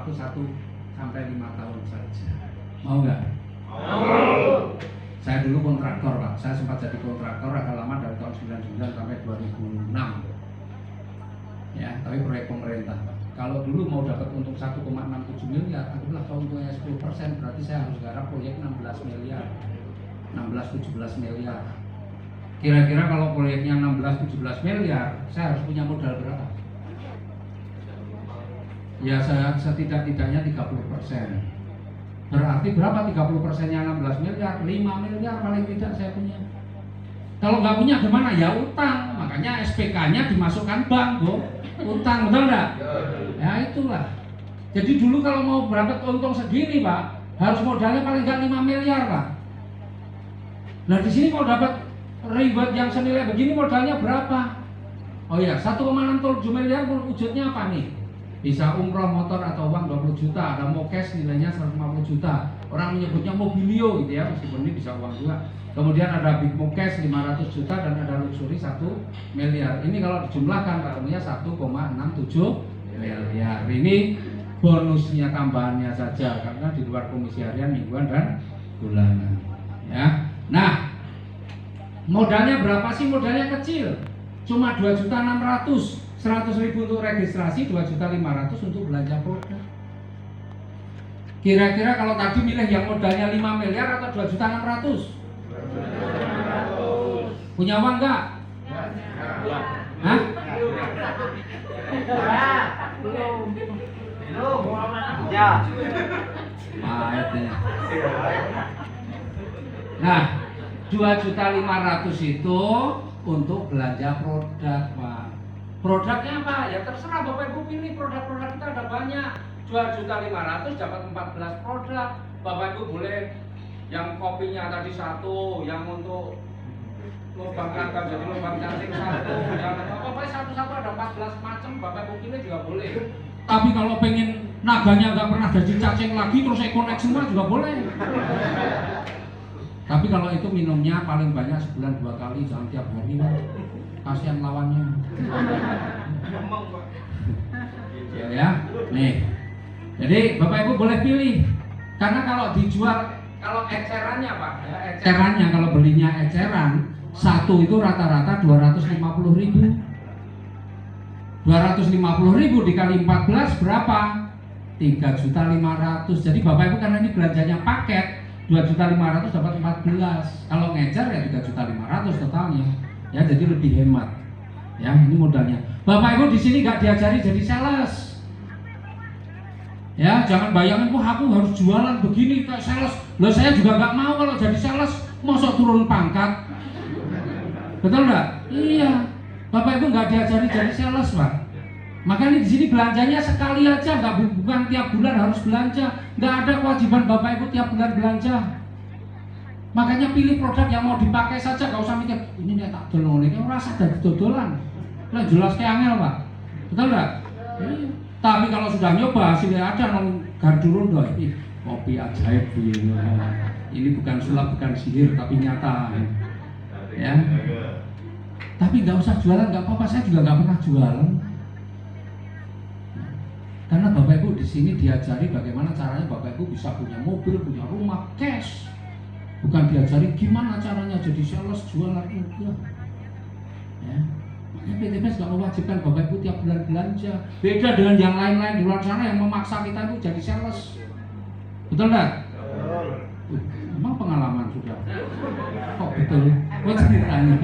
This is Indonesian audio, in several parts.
waktu 1 sampai 5 tahun saja. Mau nggak? Mau. Saya dulu kontraktor Pak, saya sempat jadi kontraktor agak lama dari tahun 99 sampai 2006. Ya, tapi proyek pemerintah Pak. Kalau dulu mau dapat untung 1,67 miliar, anggaplah keuntungannya 10%, berarti saya harus garap proyek 16 miliar, 16-17 miliar. Kira-kira kalau proyeknya 16-17 miliar, saya harus punya modal berapa? Ya, setidak-tidaknya 30%. Berarti berapa 30%-nya 16 miliar? 5 miliar paling tidak saya punya. Kalau nggak punya gimana? Ya utang. Makanya SPK-nya dimasukkan bank, Bu. Utang, betul nggak? Ya itulah. Jadi dulu kalau mau berangkat untung segini Pak, harus modalnya paling nggak 5 miliar Pak. Nah di sini kalau dapat reward yang senilai begini modalnya berapa? Oh ya, 1,67 miliar wujudnya apa nih? Bisa umroh, motor atau uang 20 juta, ada mokes nilainya 150 juta. Orang menyebutnya mobilio gitu ya, meskipun ini bisa uang juga. Kemudian ada big mokes 500 juta dan ada luxury 1 miliar. Ini kalau dijumlahkan ketemunya 1,67 miliar. Ini bonusnya tambahannya saja karena di luar komisi harian, mingguan dan bulanan. Ya. Nah, modalnya berapa sih? Modalnya kecil. Cuma 2.600.000, 100.000 untuk registrasi, 2.500.000 untuk belanja produk. Kira-kira kalau tadi milih yang modalnya 5 miliar atau 2.600.000? Punya uang nggak? Hah? Belum. Ya. Nah, 2.500.000 itu untuk belanja produk, Pak. Produknya apa? Ya terserah Bapak Ibu pilih, produk-produk kita ada banyak. 2.500.000 dapat 14 produk. Bapak Ibu boleh yang kopinya tadi 1, yang untuk lubang rangka jadi lubang cacing 1, yang apa satu-satu ada 14 macam, Bapak Ibu pilih juga boleh. Tapi kalau pengen naganya nggak pernah jadi cacing lagi terus ekonek semua juga boleh. Tapi kalau itu minumnya paling banyak sebulan 2 kali, jangan tiap hari. Kasihan lawannya. Ya, nih. Jadi Bapak Ibu boleh pilih. Karena kalau dijual, kalau ecerannya Pak, ya, ecerannya kalau belinya eceran 1 itu rata-rata 250.000. 250.000 dikali 14 berapa? 3.500.000. Jadi Bapak Ibu karena ini belanjanya paket, 2.500.000 dapat 14. Kalau ngecer ya 3.500.000 totalnya. Ya jadi lebih hemat. Ya ini modalnya. Bapak Ibu di sini nggak diajari jadi sales. Ya jangan bayangin wah aku harus jualan begini kayak sales. Loh saya juga nggak mau kalau jadi sales mosok turun pangkat. Betul nggak? Iya. Bapak Ibu nggak diajari jadi sales Pak. Makanya di sini belanjanya sekali aja, bukan tiap bulan harus belanja. Nggak ada kewajiban Bapak Ibu tiap bulan belanja. Makanya pilih produk yang mau dipakai saja, nggak usah mikir ini nih tak dolong ini rasa dari dodolan. Lah jelas kayak angel Pak, betul nggak? Tapi kalau sudah nyoba hasilnya ada nong gardurun doy. Kopi ajaib ini. Ini bukan sulap, bukan sihir, tapi nyata. Ya. Tapi nggak usah jualan, nggak apa-apa. Saya juga nggak pernah jualan. Karena Bapak Ibu di sini diajari bagaimana caranya Bapak Ibu bisa punya mobil, punya rumah, cash. Bukan diajari gimana caranya jadi sales jualan enggak. Ya. Makanya PTBS nggak mewajibkan Bapak Ibu tiap bulan belanja. Beda dengan yang lain-lain di luar sana yang memaksa kita itu jadi sales. Betul nggak? Emang pengalaman sudah. Kok betul? Kok ceritanya?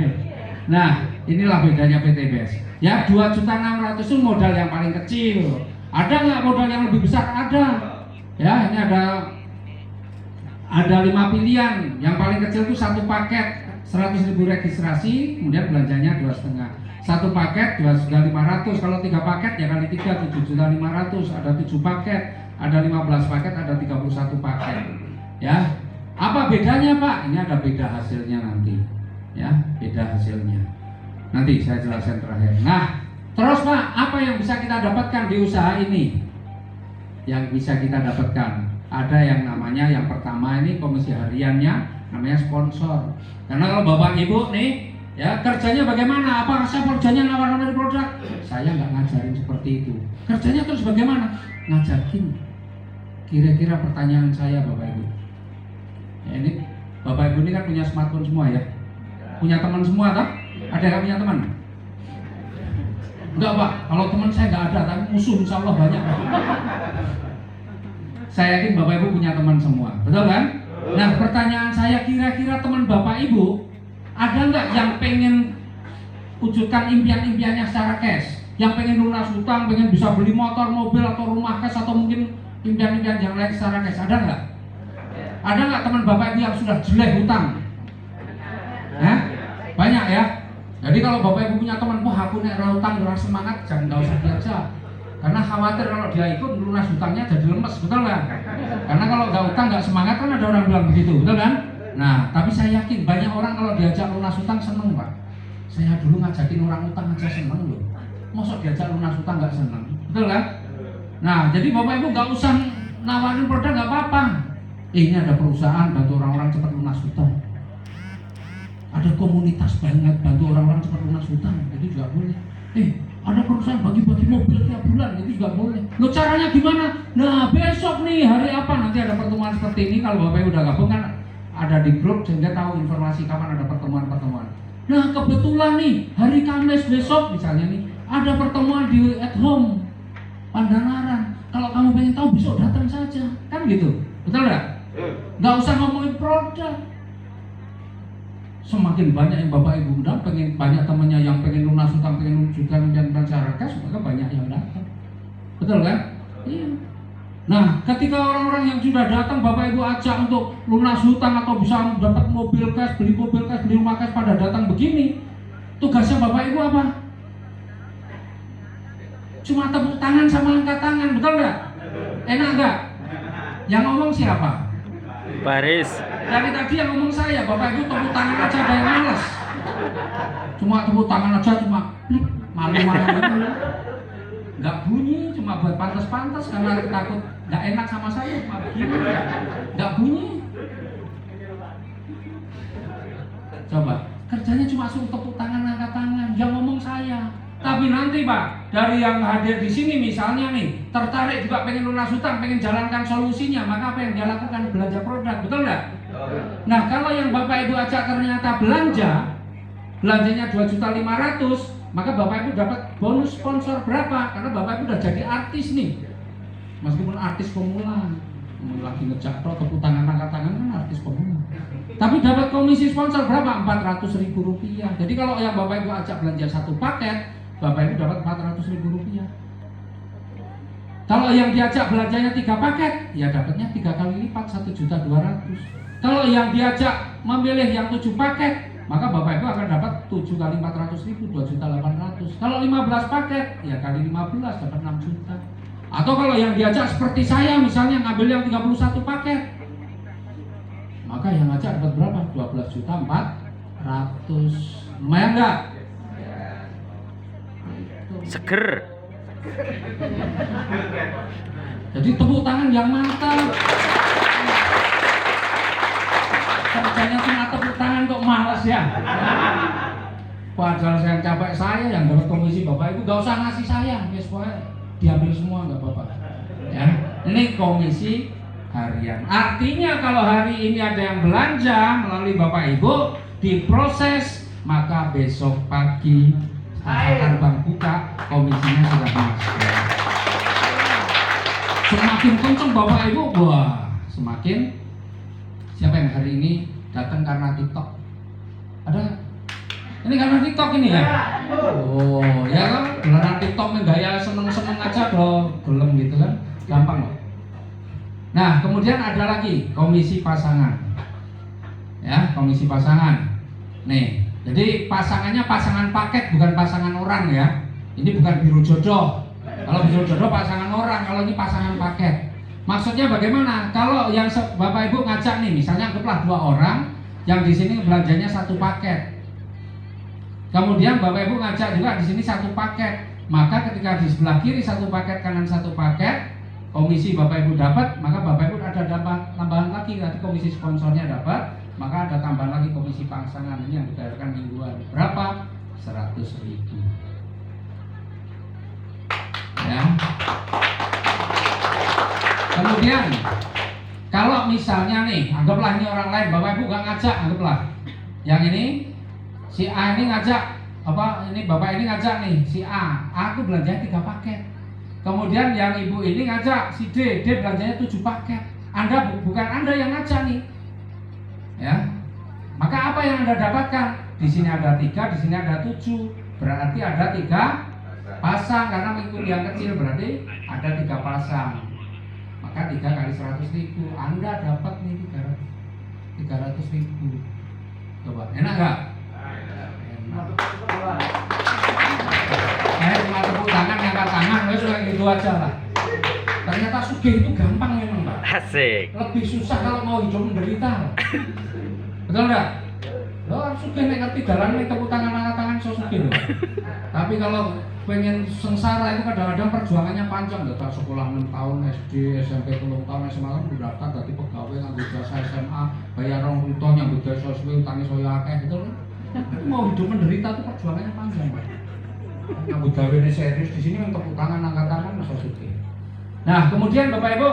Nah, inilah bedanya PTBS. Ya 2.600.000 itu modal yang paling kecil. Ada nggak modal yang lebih besar? Ada. Ya, ini ada 5 pilihan. Yang paling kecil itu 1 paket 100.000 registrasi, kemudian belanjanya 2,5. 1 paket 2.500. Kalau 3 paket ya kali 3 7.500. Ada 7 paket, ada 15 paket, ada 31 paket. Ya. Apa bedanya, Pak? Ini ada beda hasilnya nanti. Ya, beda hasilnya. Nanti saya jelaskan terakhir. Nah, terus Pak, apa yang bisa kita dapatkan di usaha ini? Yang bisa kita dapatkan ada yang namanya, yang pertama ini komisi hariannya namanya sponsor. Karena kalau Bapak Ibu nih ya kerjanya bagaimana? Apa saya kerjanya nawar-nawar produk? Saya nggak ngajarin seperti itu. Kerjanya terus bagaimana? Ngajakin Kira-kira pertanyaan saya Bapak Ibu. Ya, ini Bapak Ibu ini kan punya smartphone semua ya. Punya teman semua tak? Ada yang punya teman? Enggak Pak, kalau teman saya nggak ada, tapi musuh insya Allah banyak. Saya yakin Bapak Ibu punya teman semua, betul kan? Nah pertanyaan saya, kira-kira teman Bapak Ibu ada nggak yang pengen wujudkan impian-impiannya secara cash? Yang pengen lunas hutang, pengen bisa beli motor, mobil, atau rumah cash, atau mungkin impian-impian yang lain secara cash, ada nggak? Ada nggak teman Bapak Ibu yang sudah jelek hutang? Hah? Banyak ya? Jadi kalau Bapak Ibu punya teman, wah aku nek hutang ora semangat, jangan nggak usah diajak. Karena khawatir kalau dia ikut lunas hutangnya jadi lemes, betul nggak? Karena kalau nggak hutang nggak semangat kan ada orang bilang begitu, betul kan? Nah, tapi saya yakin banyak orang kalau diajak lunas hutang seneng Pak. Saya dulu ngajakin orang hutang aja seneng loh. Masa diajak lunas hutang nggak seneng, betul kan? Nah, jadi Bapak Ibu nggak usah nawarin produk nggak apa-apa. Ini ada perusahaan bantu orang-orang cepat lunas hutang. Ada komunitas banget bantu orang-orang cepat lunas hutang, itu juga boleh. Ada perusahaan bagi-bagi mobil tiap bulan, itu juga boleh. Lo caranya gimana? Nah besok nih hari apa nanti ada pertemuan seperti ini. Kalau Bapak Ibu udah gabung kan ada di grup sehingga tahu informasi kapan ada pertemuan-pertemuan. Nah kebetulan nih hari Kamis besok misalnya nih ada pertemuan di at home Pandanaran. Kalau kamu pengen tahu besok datang saja, kan gitu, betul nggak? Nggak usah ngomongin produk. Semakin banyak yang Bapak Ibu undang, pengen banyak temannya yang pengen lunas hutang, pengen wujudkan impian secara cash, maka banyak yang datang. Betul kan? Iya. Nah, ketika orang-orang yang sudah datang Bapak Ibu ajak untuk lunas hutang atau bisa dapat mobil cash, beli mobil cash, beli rumah cash pada datang begini, tugasnya Bapak Ibu apa? Cuma tepuk tangan sama angkat tangan, betul nggak? Enak nggak? Yang ngomong siapa? Baris. Dari tadi yang ngomong saya, Bapak Ibu tepuk tangan aja ada yang males. Cuma tepuk tangan aja cuma klik, malu-malu gitu. Nggak bunyi, cuma buat pantas-pantas karena takut nggak enak sama saya, cuma begini. Nggak bunyi. Coba, kerjanya cuma suruh tepuk tangan, angkat tangan, yang ngomong saya. Tapi nanti Pak, dari yang hadir di sini misalnya nih, tertarik juga pengen lunas hutang, pengen jalankan solusinya, maka apa yang dia lakukan? Belanja produk, betul nggak? Nah kalau yang Bapak Ibu ajak ternyata belanjanya 2.500.000, maka Bapak Ibu dapat bonus sponsor berapa? Karena Bapak Ibu udah jadi artis nih, meskipun artis pemula, lagi ngejak tepuk tangan, angkat tangan kan artis pemula. Tapi dapat komisi sponsor berapa? Rp400.000. Jadi kalau yang Bapak Ibu ajak belanja satu paket, Bapak Ibu dapat Rp400.000. Kalau yang diajak belanjanya 3 paket, ya dapatnya 3 kali lipat, 1.200.000. Kalau yang diajak memilih yang 7 paket, maka Bapak Ibu akan dapat 7 kali 400.000, 2.800.000. Kalau 15 paket, ya kali 15 dapat 6 juta. Atau kalau yang diajak seperti saya misalnya ngambil yang 31 paket, maka yang ngajak dapat berapa? 12.400.000. Lumayan nggak? Seger. Jadi tepuk tangan yang mantap. Kerjanya cuma tepuk tangan kok males ya. Padahal saya capek, saya yang dapat komisi. Bapak Ibu gak usah ngasih saya, guys, pokoknya diambil semua nggak apa-apa. Ya, ini komisi harian. Artinya kalau hari ini ada yang belanja melalui Bapak Ibu diproses, maka besok pagi asalkan bank buka komisinya sudah masuk. Semakin kenceng Bapak Ibu, wah semakin. Siapa yang hari ini datang karena TikTok? Ada? Ini karena TikTok ini ya? Oh ya kan, karena TikTok gaya seneng-seneng aja dong, gelem gitu kan, gampang loh. Nah kemudian ada lagi komisi pasangan. Ya, komisi pasangan. Nih, jadi pasangannya pasangan paket, bukan pasangan orang ya. Ini bukan biro jodoh. Kalau biro jodoh pasangan orang, kalau ini pasangan paket. Maksudnya bagaimana? Kalau yang Bapak Ibu ngajak nih, misalnya anggaplah 2 orang yang di sini belanjanya 1 paket. Kemudian Bapak Ibu ngajak juga di sini 1 paket. Maka ketika di sebelah kiri 1 paket, kanan 1 paket, komisi Bapak Ibu dapat, maka Bapak Ibu ada tambahan lagi, nanti komisi sponsornya dapat, maka ada tambahan lagi komisi pasangan ini yang dibayarkan mingguan. Berapa? 100.000. Ya. Kemudian kalau misalnya nih, anggaplah ini orang lain, Bapak Ibu gak ngajak, anggaplah yang ini si A ini ngajak, ini Bapak ini ngajak nih si A tuh belanjanya 3 paket. Kemudian yang Ibu ini ngajak si D belanjanya 7 paket. Bukan Anda yang ngajak nih, ya. Maka apa yang Anda dapatkan? Di sini ada 3, di sini ada 7, berarti ada 3 pasang karena mengikuti yang kecil berarti ada 3 pasang. Maka 3 kali 100.000, Anda dapat nih 300.000. Coba, enak nggak? Enak. Cuma tepuk tangan, ngangkat tangan, wes gitu aja lah. Ternyata sugih itu gampang memang, Pak. Asik. Lebih susah kalau mau hidup menderita. Betul nggak? Lo sugih nek ngerti dalan nek tepuk tangan, ngangkat tangan so sugih loh. Tapi kalau pengen sengsara itu kadang-kadang perjuangannya panjang, daftar sekolah 6 tahun, SD, SMP 10 tahun, SMA kan udah daftar dadi pegawai nganggo jasa SMA, bayar 2 juta nyambut gawe soswe utange saya akeh gitu loh. Itu mau hidup menderita itu perjuangannya panjang, Pak. Nyambut gawe serius di sini tepuk tangan, angkat tangan masa sugih. Nah, kemudian Bapak Ibu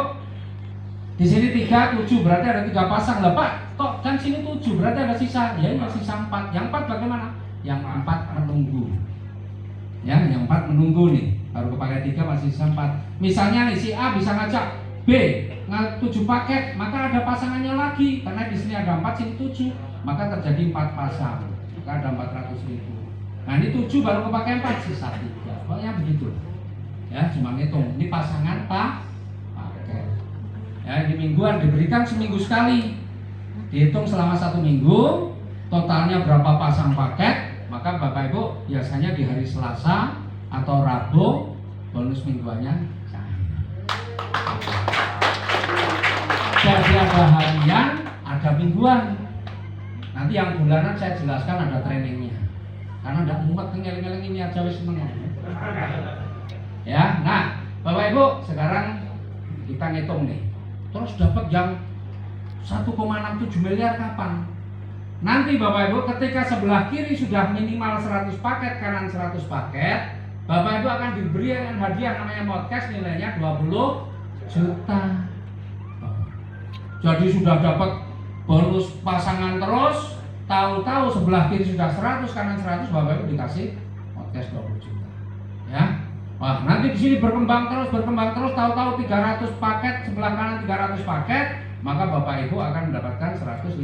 di sini 3, 7 berarti ada 3 pasang lah, Pak. Kok kan sini 7 berarti ada sisa. Ya, ini sisa 4. Yang 4 bagaimana? Yang 4 menunggu. Ya, yang 4 menunggu nih, baru kepakai 3 masih sisa 4. Misalnya nih si A bisa ngajak B 7 paket, maka ada pasangannya lagi karena di sini ada 4, sini 7, maka terjadi 4 pasang, maka ada 400.000. Nah ini 7 baru kepakai 4, sisa 3. Pokoknya begitu. Ya, cuma ngitung. Ini pasangan paket. Ya, di mingguan diberikan seminggu sekali. Dihitung selama 1 minggu, totalnya berapa pasang paket. Maka Bapak Ibu biasanya di hari Selasa atau Rabu bonus mingguannya cair. Jadi ada harian, ada mingguan. Nanti yang bulanan saya jelaskan ada trainingnya. Karena tidak mumet ngeleng-ngeleng ini aja wis seneng. Ya, nah Bapak Ibu sekarang kita ngitung nih. Terus dapat yang 1,67 miliar kapan? Nanti Bapak Ibu ketika sebelah kiri sudah minimal 100 paket, kanan 100 paket, Bapak Ibu akan diberi dengan hadiah namanya podcast nilainya 20 juta. Jadi sudah dapat bonus pasangan terus, tahu-tahu sebelah kiri sudah 100, kanan 100, Bapak Ibu dikasih podcast 20 juta. Ya. Wah, nanti di sini berkembang terus, tahu-tahu 300 paket, sebelah kanan 300 paket, maka Bapak Ibu akan mendapatkan 150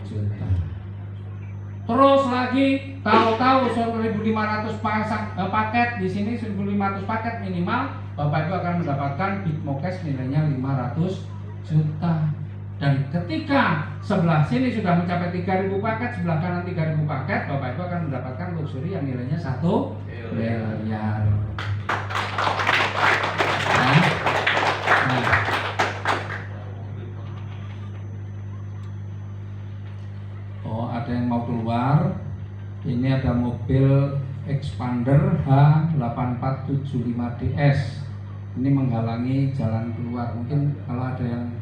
juta. Terus lagi tahu-tahu 1.500 paket, di sini 1.500 paket minimal, Bapak Ibu akan mendapatkan Big Mokes nilainya 500 juta. Dan ketika sebelah sini sudah mencapai 3.000 paket, sebelah kanan 3.000 paket, Bapak Ibu akan mendapatkan luxury yang nilainya 1 miliar. Oh, ada yang mau keluar. Ini ada mobil Expander H8475DS. Ini menghalangi jalan keluar. Mungkin kalau ada yang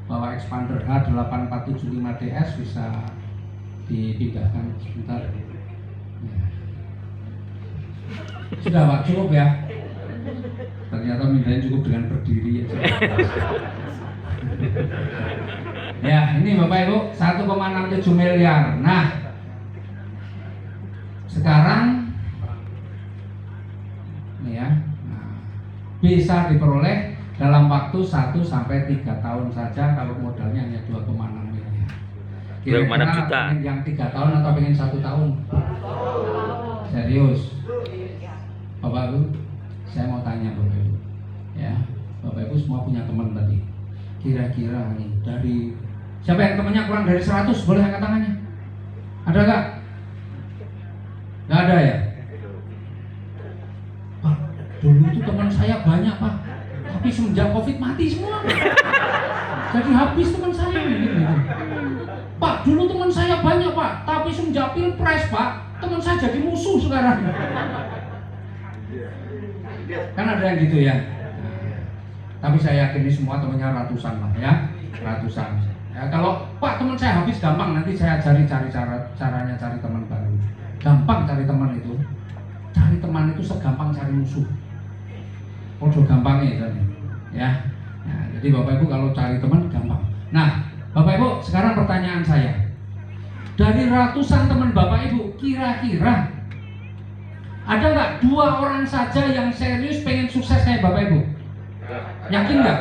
bawa Expander H8475DS bisa dipindahkan sebentar. Sudah Pak, cukup ya. Ternyata mindahin cukup dengan berdiri aja. Ya, ini Bapak Ibu 1,67 miliar. Nah, sekarang ini ya, bisa diperoleh dalam waktu 1 sampai 3 tahun saja kalau modalnya hanya 2,6 miliar. Kira-kira juta. pengen yang 3 tahun atau pengen 1 tahun? Serius? Bapak Ibu, saya mau tanya Bapak Ibu. Ya, Bapak Ibu semua punya teman tadi. Kira-kira nih dari siapa yang temannya kurang dari 100 boleh angkat tangannya? Ada nggak? Nggak ada ya? Pak, dulu itu teman saya banyak Pak, tapi semenjak Covid mati semua. Jadi habis teman saya gitu. Pak, dulu teman saya banyak Pak, tapi semenjak Pilpres Pak, teman saya jadi musuh sekarang. Kan ada yang gitu ya. Tapi saya yakin ini semua temannya ratusan lah ya, ratusan. Ya, kalau Pak teman saya habis gampang, nanti saya cari caranya cari teman baru. Gampang cari teman itu. Cari teman itu segampang cari musuh. Podo gampangnya tadi. Ya. Nah, Jadi Bapak Ibu kalau cari teman gampang. Nah, Bapak Ibu, sekarang pertanyaan saya. Dari ratusan teman Bapak Ibu, kira-kira ada nggak 2 orang saja yang serius pengen sukses kayak Bapak Ibu? Yakin nggak?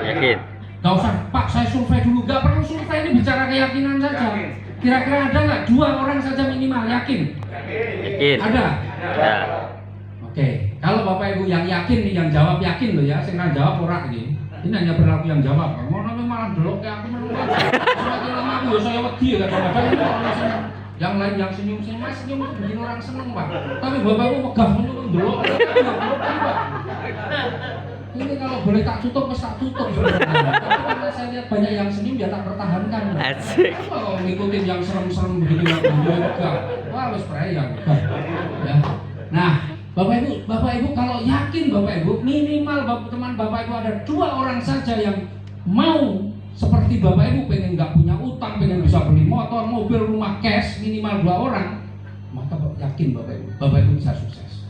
Yakin. Gak usah, Pak, saya survei dulu. Gak perlu survei, ini bicara keyakinan saja. Kira-kira ada nggak 2 orang saja minimal? Yakin? Yakin. Ada? Ya. Oke, kalau Bapak Ibu yang yakin nih, yang jawab yakin loh ya, saya jawab orang ini. Ini hanya berlaku yang jawab. Mau namanya malah delok kayak aku menurut. Semakin lama aku ya saya wedi ya kadang-kadang orang seneng. Yang lain yang senyum-senyum, Mas senyum itu bikin orang seneng, Pak. Tapi Bapak Ibu megah menurut delok, Pak. Ini kalau boleh tak tutup, tak tutup sebenarnya. Tapi karena saya lihat banyak yang senyum, ya tak pertahankan. Asik. Kalau ngikutin yang serem-serem begini, yang megah, wah harus perayaan. Ya. Nah, Bapak Ibu kalau yakin Bapak Ibu minimal teman Bapak Ibu ada 2 orang saja yang mau seperti Bapak Ibu, pengen nggak punya utang, pengen bisa beli motor, mobil, rumah, cash, minimal 2 orang, maka yakin Bapak Ibu bisa sukses.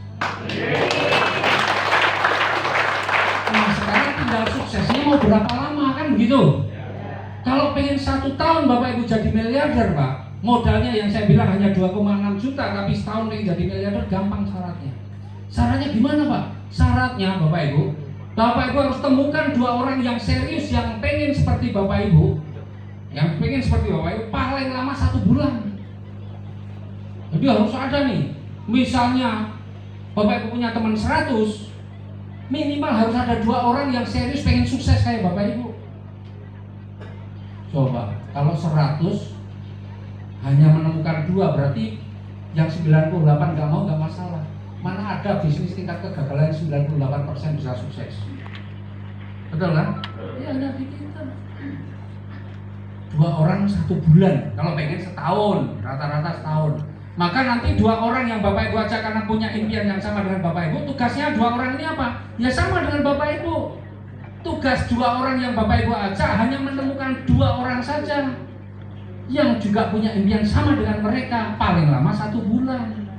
Nah sekarang tinggal suksesnya mau berapa lama kan begitu? Kalau pengen 1 tahun Bapak Ibu jadi miliarder Pak, modalnya yang saya bilang hanya 2,6 juta, tapi setahun pengen jadi miliarder gampang syaratnya. Syaratnya gimana Pak? Syaratnya Bapak Ibu harus temukan 2 orang yang serius, yang pengen seperti Bapak Ibu, paling lama 1 bulan. Jadi harus ada nih, misalnya Bapak Ibu punya teman 100, minimal harus ada 2 orang yang serius pengen sukses kayak Bapak Ibu. Coba, kalau 100 hanya menemukan 2, berarti yang 98 nggak mau, nggak masalah. Mana ada bisnis tingkat kegagalan 98% bisa sukses. Betul kan? Iya, ada di kita. 2 orang 1 bulan, kalau pengen setahun, rata-rata setahun. Maka nanti 2 orang yang Bapak Ibu ajak karena punya impian yang sama dengan Bapak Ibu, tugasnya 2 orang ini apa? Ya sama dengan Bapak Ibu. Tugas 2 orang yang Bapak Ibu ajak hanya menemukan 2 orang saja yang juga punya impian sama dengan mereka, paling lama 1 bulan.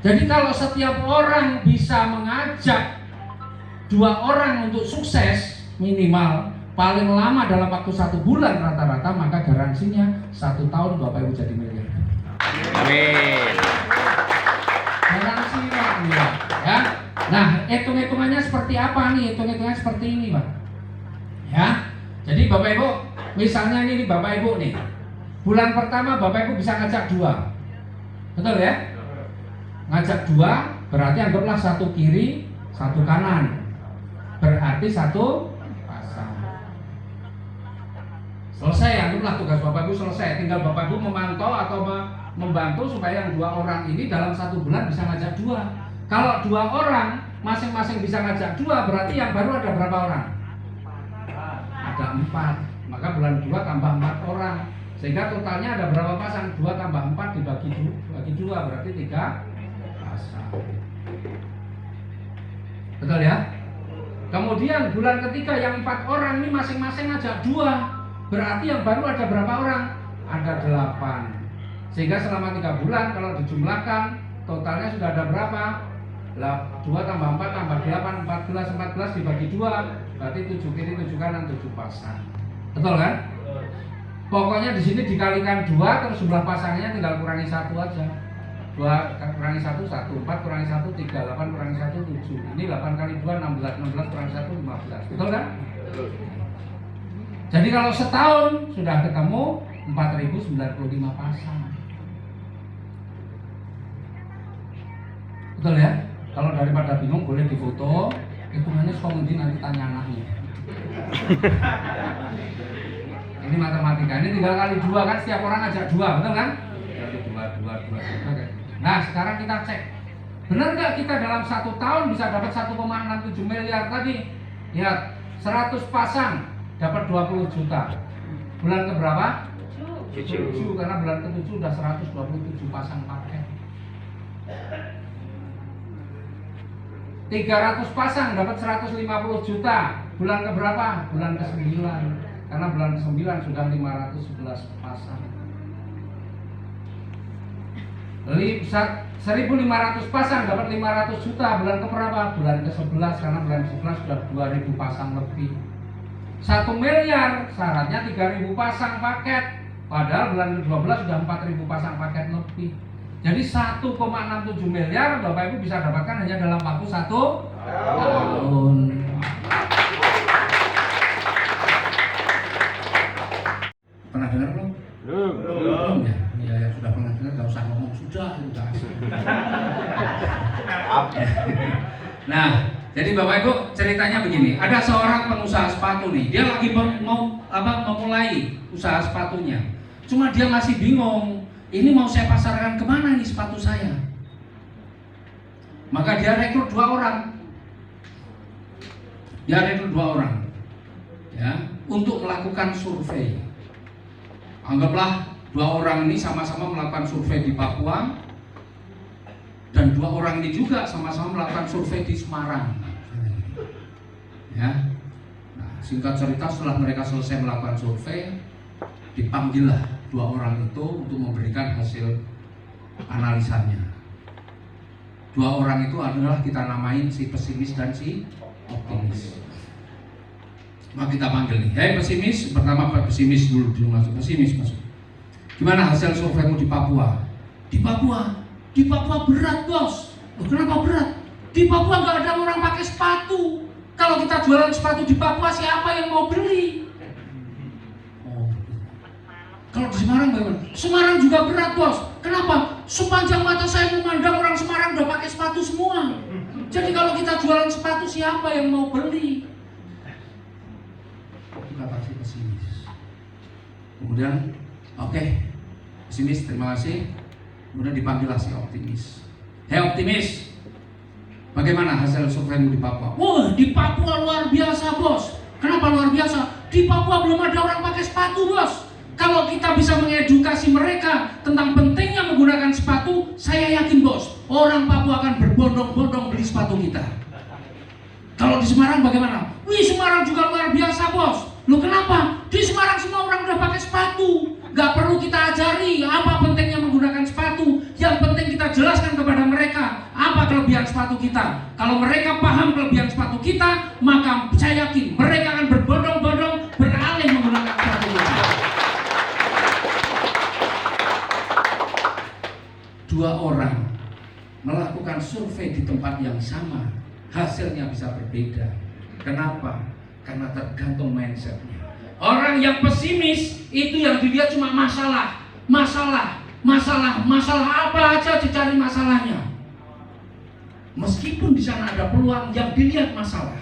Jadi kalau setiap orang bisa mengajak 2 orang untuk sukses minimal paling lama dalam waktu 1 bulan rata-rata, maka garansinya 1 tahun Bapak Ibu jadi miliarder. Amin. Garansinya ya. Nah, hitung-hitungannya seperti apa nih? Hitung-hitungannya seperti ini, Pak. Ya. Jadi Bapak Ibu, misalnya ini Bapak Ibu nih. Bulan pertama Bapak Ibu bisa ngajak 2. Betul ya? Ngajak 2 berarti anggaplah 1 kiri, 1 kanan. Berarti 1 pasang. Selesai, anggaplah tugas Bapak Ibu selesai. Tinggal Bapak Ibu memantau atau membantu supaya yang 2 orang ini dalam 1 bulan bisa ngajak 2. Kalau 2 orang masing-masing bisa ngajak 2, berarti yang baru ada berapa orang? Ada 4. Maka bulan 2 tambah 4 orang. Sehingga totalnya ada berapa pasang? 2 tambah 4 dibagi 2 berarti 3 pasang. Betul ya? Kemudian bulan ketiga yang 4 orang ini masing-masing ngajak 2. Berarti yang baru ada berapa orang? Ada 8. Sehingga selama 3 bulan kalau dijumlahkan totalnya sudah ada berapa? 2 tambah 4 tambah 8, 14 dibagi 2 berarti 7 kiri 7 kanan 7 pasang. Betul kan? Pokoknya di sini dikalikan 2 terus jumlah pasangnya tinggal kurangi 1 aja. 2 kurangi 1 1, 4 kurangi 1 3, 8 kurangi 1 7. Ini 8 kali 2 16, 16 kurangi 1 15. Betul kan? Jadi kalau setahun sudah ketemu 4095 pasang. Betul ya? Kalau daripada bingung boleh difoto, hitungannya sekolah nanti tanya anaknya. Ini matematika, ini tinggal kali 2 kan, setiap orang ngajak 2, betul kan? Kali 2. Oke. Nah sekarang kita cek, benar nggak kita dalam 1 tahun bisa dapat 1,67 miliar tadi? Lihat, 100 pasang dapat 20 juta. Bulan keberapa? 7, karena bulan ke-7 udah 127 pasang paket. 300 pasang dapat 150 juta. Bulan keberapa? Bulan ke-9. Karena bulan ke-9 sudah 511 pasang. 1.500 pasang dapat 500 juta. Bulan keberapa? Bulan ke-11, karena bulan ke-11 sudah 2.000 pasang lebih. 1 miliar syaratnya 3.000 pasang paket, padahal bulan ke-12 sudah 4.000 pasang paket lebih. Jadi 1,67 miliar Bapak Ibu bisa dapatkan hanya dalam waktu 1 tahun. Pernah dengar belum? Belum ya? Ya, yang sudah pernah dengar gak usah ngomong, sudah. Nah, jadi Bapak Ibu ceritanya begini. Ada seorang pengusaha sepatu nih, dia lagi memulai usaha sepatunya. Cuma dia masih bingung, ini mau saya pasarkan kemana nih sepatu saya? Maka dia rekrut 2 orang. Ya, untuk melakukan survei. Anggaplah 2 orang ini sama-sama melakukan survei di Papua, dan 2 orang ini juga sama-sama melakukan survei di Semarang. Ya, nah, singkat cerita setelah mereka selesai melakukan survei, dipanggillah 2 orang itu untuk memberikan hasil analisanya. 2 orang itu adalah kita namain si pesimis dan si optimis. Maka kita panggil nih, hei pesimis, pertama pesimis dulu, masuk pesimis masuk. Gimana hasil surveimu di Papua? Di Papua berat bos. Loh, kenapa berat? Di Papua nggak ada orang pakai sepatu. Kalau kita jualan sepatu di Papua, siapa yang mau beli? Oh. Kalau di Semarang bagaimana? Semarang juga berat bos. Kenapa? Sepanjang mata saya memandang orang Semarang udah pakai sepatu semua. Jadi kalau kita jualan sepatu, siapa yang mau beli? Kata si pesimis. Kemudian, oke, pesimis terima kasih. Kemudian dipanggillah si optimis. Hei optimis, bagaimana hasil surveimu di Papua? Wah, di Papua luar biasa bos. Kenapa luar biasa? Di Papua belum ada orang pakai sepatu bos. Kalau kita bisa mengedukasi mereka tentang pentingnya menggunakan sepatu, saya yakin bos, orang Papua akan berbondong-bondong beli sepatu kita. Kalau di Semarang bagaimana? Wih, Semarang juga luar biasa bos. Loh kenapa? Di Semarang semua orang udah pakai sepatu. Gak perlu kita ajari apa pentingnya menggunakan sepatu. Yang penting kita jelaskan kepada mereka apa kelebihan sepatu kita. Kalau mereka paham kelebihan sepatu kita, maka saya yakin mereka akan berbondong-bondong beralih menggunakan sepatu kita. 2 orang melakukan survei di tempat yang sama, hasilnya bisa berbeda. Kenapa? Karena tergantung mindsetnya. Orang yang pesimis itu yang dilihat cuma masalah apa aja dicari masalahnya. Meskipun di sana ada peluang, yang dilihat masalah.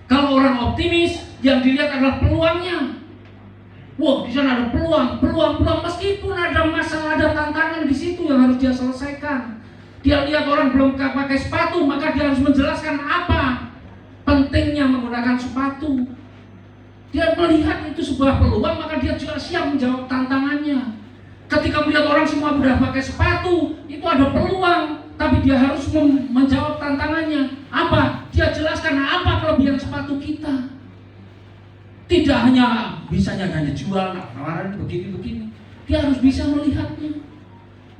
Kalau orang optimis, yang dilihat adalah peluangnya. Wah, di sana ada peluang. Meskipun ada masalah, ada tantangan di situ yang harus dia selesaikan. Dia lihat orang belum pakai sepatu, maka dia harus menjelaskan apa pentingnya menggunakan sepatu. Dia melihat itu sebuah peluang, maka dia juga siap menjawab tantangannya. Ketika melihat orang semua sudah pakai sepatu, itu ada peluang, tapi dia harus menjawab tantangannya. Apa? Dia jelaskan apa kelebihan sepatu kita. Tidak hanya bisanya hanya jual, nawaran begini-begini. Dia harus bisa melihatnya.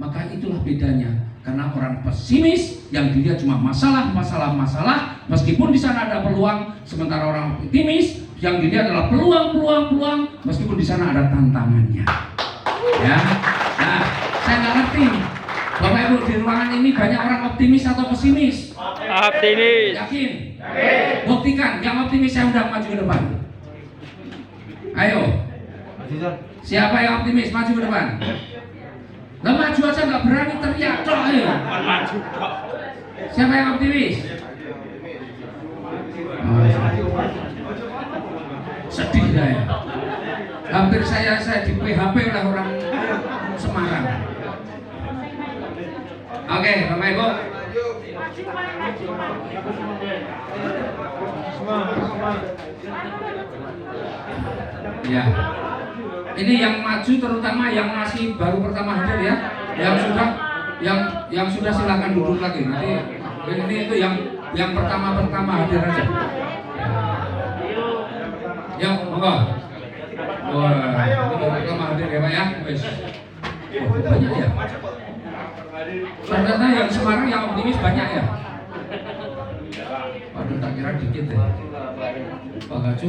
Maka itulah bedanya. Karena orang pesimis yang dilihat cuma masalah, meskipun di sana ada peluang, sementara orang optimis yang dilihat adalah peluang, meskipun di sana ada tantangannya. Ya, nah, saya nggak ngerti, Bapak Ibu di ruangan ini banyak orang optimis atau pesimis? Optimis. Yakin? Buktikan, yang optimis saya undang maju ke depan. Ayo, siapa yang optimis maju ke depan? Lah maju aja nggak berani teriak toh, ayo. Siapa yang optimis? Sedih saya. Hampir saya di PHP oleh orang Semarang. Oke, Bapak Ibu. Ya. Ini yang maju terutama yang masih baru pertama hadir ya. Yang sudah silakan duduk lagi. Nanti ini itu yang pertama hadir aja. Yang monggo. Wah, ini pertama hadir ya Pak ya. Wes. Banyak ya. Ternyata yang Semarang yang optimis banyak ya. Waduh, tak kira dikit ya. Bang Hajo